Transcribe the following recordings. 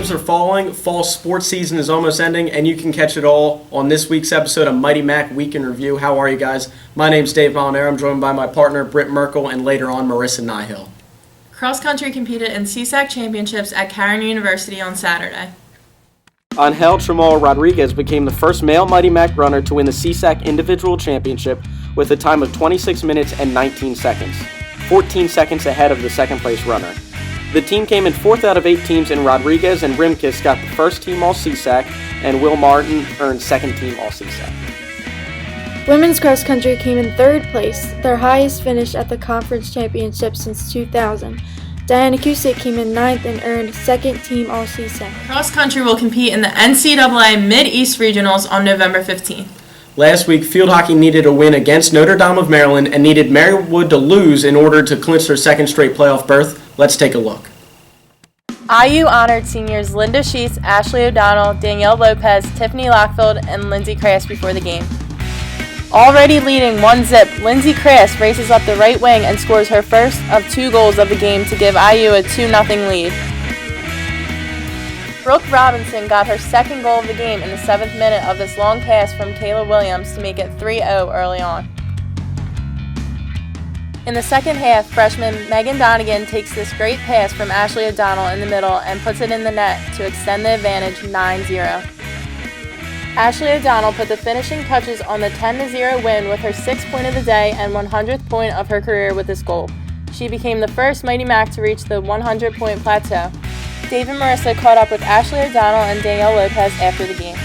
leaves are falling, fall sports season is almost ending, and you can catch it all on this week's episode of Mighty Mac Week in Review. How are you guys? My name's Dave Molinaro. I'm joined by my partner, Britt Merkel, and later on, Marissa Nihill. Cross country competed in CSAC championships at Cairn University on Saturday. Angel Tramal Rodriguez became the first male Mighty Mac runner to win the CSAC individual championship with a time of 26 minutes and 19 seconds, 14 seconds ahead of the second place runner. The team came in 4th out of 8 teams, and Rodriguez and Rimkus got the first team All-CSAC, and Will Martin earned second team All-CSAC. Women's cross country came in 3rd place, their highest finish at the conference championship since 2000. Diana Cusick came in 9th and earned second team All-CSAC. Cross country will compete in the NCAA Mid-East Regionals on November 15th. Last week, field hockey needed a win against Notre Dame of Maryland and needed Marywood to lose in order to clinch their second straight playoff berth. Let's take a look. IU honored seniors Linda Sheets, Ashley O'Donnell, Danielle Lopez, Tiffany Lockfield, and Lindsay Crass before the game. Already leading 1-0, Lindsay Crass races up the right wing and scores her first of 2 goals of the game to give IU a 2-0 lead. Brooke Robinson got her second goal of the game in the 7th minute of this long pass from Kayla Williams to make it 3-0 early on. In the second half, freshman Megan Donegan takes this great pass from Ashley O'Donnell in the middle and puts it in the net to extend the advantage 9-0. Ashley O'Donnell put the finishing touches on the 10-0 win with her 6th point of the day and 100th point of her career with this goal. She became the first Mighty Mac to reach the 100-point plateau. Dave and Marissa caught up with Ashley O'Donnell and Danielle Lopez after the game.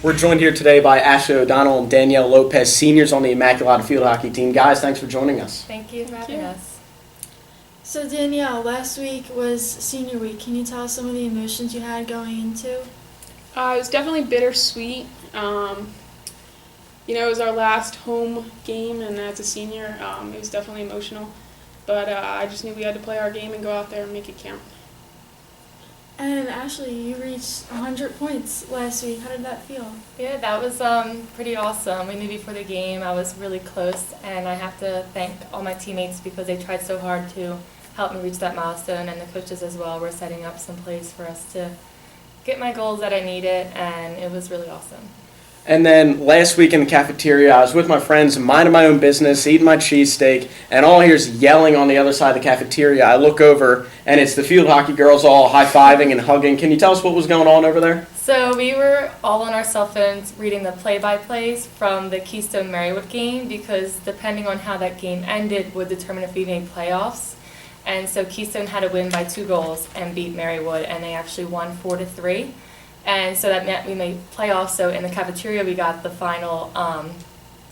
We're joined here today by Ashley O'Donnell and Danielle Lopez, seniors on the Immaculata Field Hockey team. Guys, thanks for joining us. Thank you for having us. So Danielle, last week was senior week. Can you tell us some of the emotions you had going into? It was definitely bittersweet. It was our last home game, and as a senior, it was definitely emotional. But I just knew we had to play our game and go out there and make it count. And Ashley, you reached 100 points last week. How did that feel? Yeah, that was pretty awesome. We knew before the game I was really close, and I have to thank all my teammates because they tried so hard to help me reach that milestone, and the coaches as well were setting up some plays for us to get my goals that I needed, and it was really awesome. And then last week in the cafeteria, I was with my friends, minding my own business, eating my cheesesteak, and all I hear is yelling on the other side of the cafeteria. I look over, and it's the field hockey girls all high-fiving and hugging. Can you tell us what was going on over there? So we were all on our cell phones reading the play-by-plays from the Keystone Marywood game because depending on how that game ended would determine if we made playoffs. And so Keystone had to win by 2 goals and beat Marywood, and they actually won 4-3. And so that meant we made playoffs. So in the cafeteria, we got the final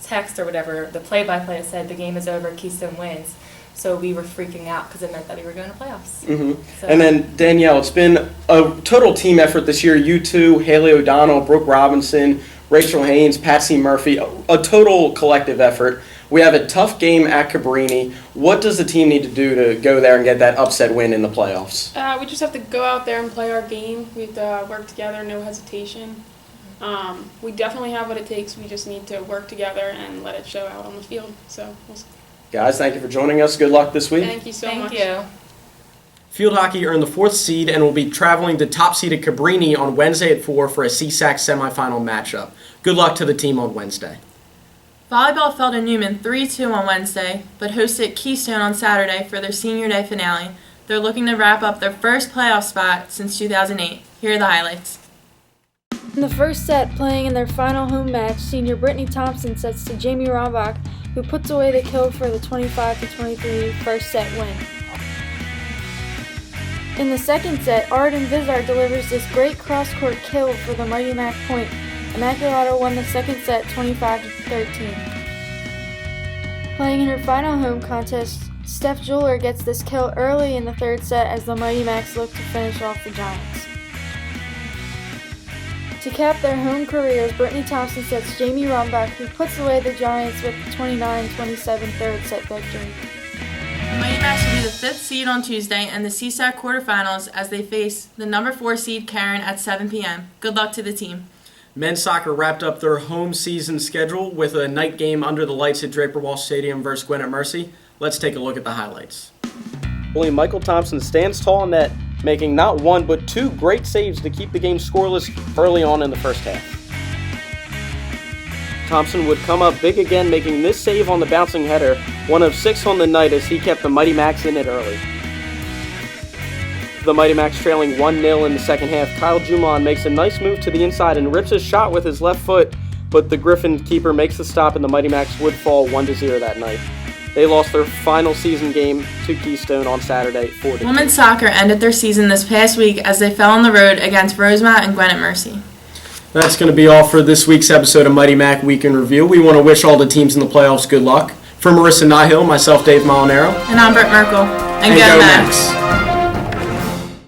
text or whatever, the play-by-play that said the game is over, Keystone wins. So we were freaking out because it meant that we were going to playoffs. Mm-hmm. So. And then, Danielle, it's been a total team effort this year. You two, Haley O'Donnell, Brooke Robinson, Rachel Haynes, Patsy Murphy, a total collective effort. We have a tough game at Cabrini. What does the team need to do to go there and get that upset win in the playoffs? We just have to go out there and play our game. We have to work together, no hesitation. We definitely have what it takes. We just need to work together and let it show out on the field. So, we'll see. Guys, thank you for joining us. Good luck this week. Thank you so much. Thank you. Field hockey earned the 4th seed and will be traveling to top-seeded Cabrini on Wednesday at 4 for a CSAC semifinal matchup. Good luck to the team on Wednesday. Volleyball fell to Newman 3-2 on Wednesday, but hosted Keystone on Saturday for their senior day finale. They're looking to wrap up their first playoff spot since 2008. Here are the highlights. In the first set, playing in their final home match, senior Brittany Thompson sets to Jamie Rombach, who puts away the kill for the 25-23 first set win. In the second set, Arden Vizard delivers this great cross-court kill for the Mighty Mac point. Immaculata won the second set 25-13. Playing in her final home contest, Steph Jeweler gets this kill early in the third set as the Mighty Macs look to finish off the Giants. To cap their home careers, Brittany Thompson sets Jamie Rombach, who puts away the Giants with the 29-27 third set victory. The Mighty Macs will be the 5th seed on Tuesday and the CSAC quarterfinals as they face the number 4 seed Cairn at 7 p.m. Good luck to the team. Men's soccer wrapped up their home season schedule with a night game under the lights at Draper Walsh Stadium versus Gwinnett Mercy. Let's take a look at the highlights. Goalie Michael Thompson stands tall in net making not one but two great saves to keep the game scoreless early on in the first half. Thompson would come up big again, making this save on the bouncing header, one of 6 on the night as he kept the Mighty Macs in it early. The Mighty Macs trailing 1-0 in the second half, Kyle Jumon makes a nice move to the inside and rips his shot with his left foot, but the Griffin keeper makes the stop and the Mighty Macs would fall 1-0 that night. They lost their final season game to Keystone on Saturday 4-2. Women's soccer ended their season this past week as they fell on the road against Rosemount and Gwinnett Mercy. That's going to be all for this week's episode of Mighty Mac Week in Review. We want to wish all the teams in the playoffs good luck. For Marissa Nahill, myself, Dave Molinaro. And I'm Britt Merkel. And go Macs!